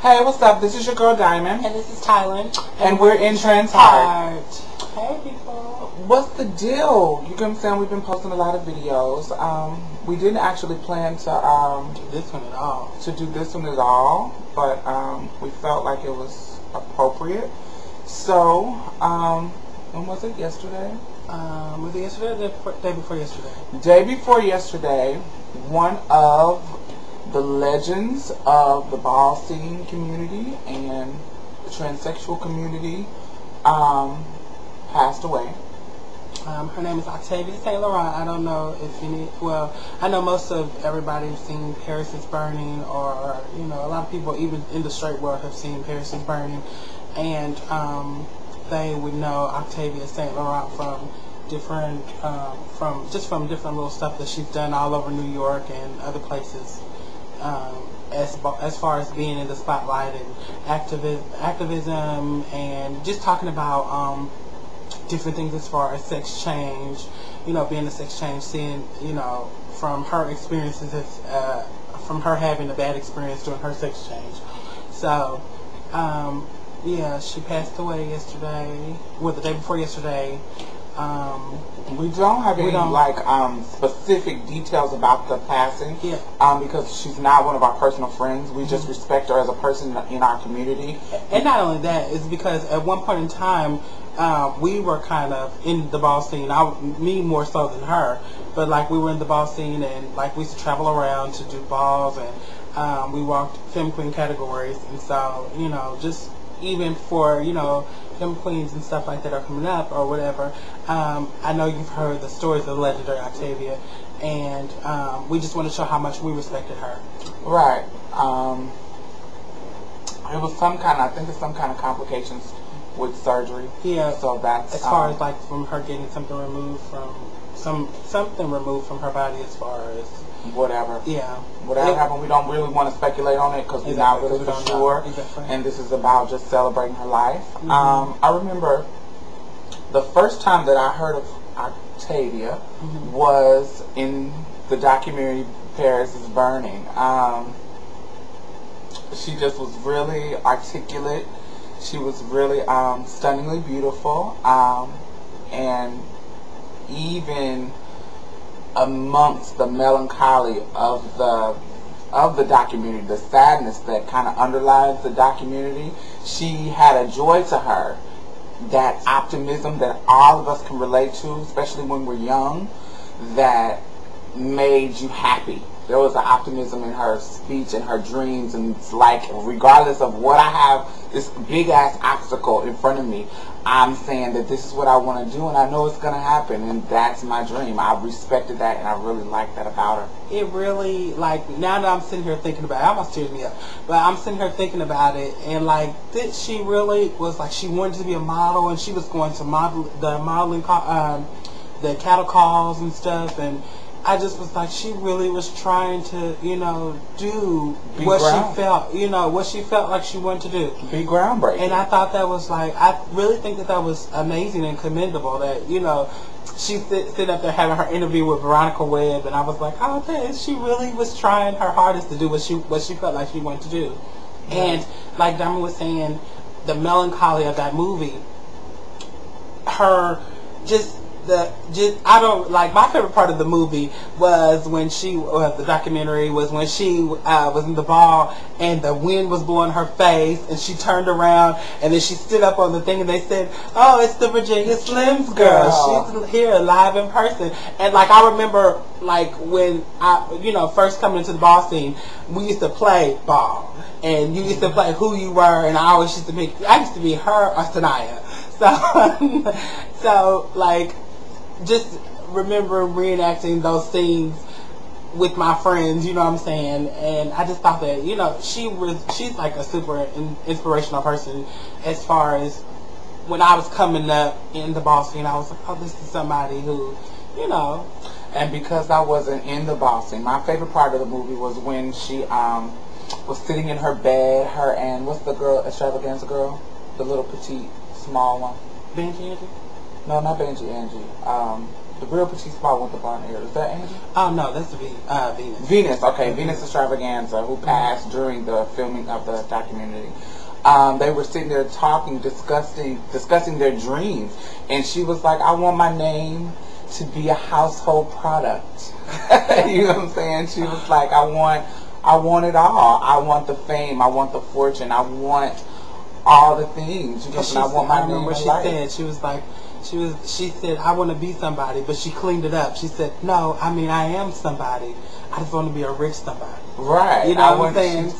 Hey, what's up? This is your girl Diamond. And this is Thailand. And we're in Trans Heart. Hey, people. What's the deal? You can understand we've been posting a lot of videos. We didn't actually plan to do this one at all. But we felt like it was appropriate. So, when was it? Yesterday? Was it yesterday or the day before yesterday? Day before yesterday, one of the legends of the ball scene community and the transsexual community passed away. Her name is Octavia St. Laurent. I don't know if I know most of everybody has seen Paris is Burning, or a lot of people even in the straight world have seen Paris is Burning, and they would know Octavia St. Laurent from different from different little stuff that she's done all over New York and other places. As far as being in the spotlight and activism and just talking about different things as far as sex change, being a sex change, seeing, from her experiences, from her having a bad experience during her sex change. So, yeah, she passed away yesterday, the day before yesterday. We don't have any specific details about the passing, because she's not one of our personal friends. We just respect her as a person in our community. And not only that, is because at one point in time, we were kind of in the ball scene. Me more so than her, but we were in the ball scene, and we used to travel around to do balls, and we walked femme queen categories, and so just even for femme queens and stuff like that are coming up or whatever. I know you've heard the stories of the legendary Octavia, and we just want to show how much we respected her. Right. It was I think it's some kind of complications with surgery. Yeah. So that's as far as from her getting something removed from something removed from her body, as far as whatever. Yeah. Whatever happened, we don't really want to speculate on it because we're not really for sure. Exactly. And this is about just celebrating her life. I remember the first time that I heard of Octavia was in the documentary Paris is Burning. She just was really articulate. She was really stunningly beautiful, and even amongst the melancholy of the documentary, the sadness that kind of underlies the documentary, she had a joy to her, that optimism that all of us can relate to, especially when we're young, that made you happy. There was an optimism in her speech and her dreams, and it's regardless of what I have, this big ass obstacle in front of me, I'm saying that this is what I want to do, and I know it's going to happen, and that's my dream. I respected that, and I really liked that about her. It really, now that I'm sitting here thinking about it, it almost tears me up, but I'm sitting here thinking about it, and she really was she wanted to be a model, and she was going to model the modeling, the cattle calls and stuff, and I just was she really was trying to, do what she felt like she wanted to do. Be groundbreaking. And I thought that was I really think that was amazing and commendable that, she's sitting up there having her interview with Veronica Webb, and I was like, oh, okay, she really was trying her hardest to do what she felt like she wanted to do. Yeah. And like Diamond was saying, the melancholy of that movie, my favorite part of the movie was when the documentary was when she was in the ball and the wind was blowing her face, and she turned around and then she stood up on the thing and they said, oh, it's the Virginia Slims girl. She's here live in person. And I remember when I first coming into the ball scene, we used to play ball, and you used to play who you were, and I used to be her or Sanaya. So just remember reenacting those scenes with my friends, you know what I'm saying? And I just thought that, she's a super inspirational person as far as when I was coming up in the ball scene. I was like, oh, this is somebody who, And because I wasn't in the ball scene, my favorite part of the movie was when she was sitting in her bed, her and, what's the girl, extravaganza girl? The little petite, small one. Benji Angie? No, not Benji Angie. the real petite spot with the blonde hair. Is that Angie? Oh no, that's Venus. Venus, okay, Venus Extravaganza, who passed during the filming of the documentary. They were sitting there talking, discussing their dreams, and she was like, "I want my name to be a household product." You know what I'm saying? She was like, "I want it all. I want the fame. I want the fortune. I want all the things." You know, and I want my name." What she said, she was like, she said, "I want to be somebody," but she cleaned it up. She said, "No, I mean I am somebody. I just want to be a rich somebody." Right. You know what I'm saying?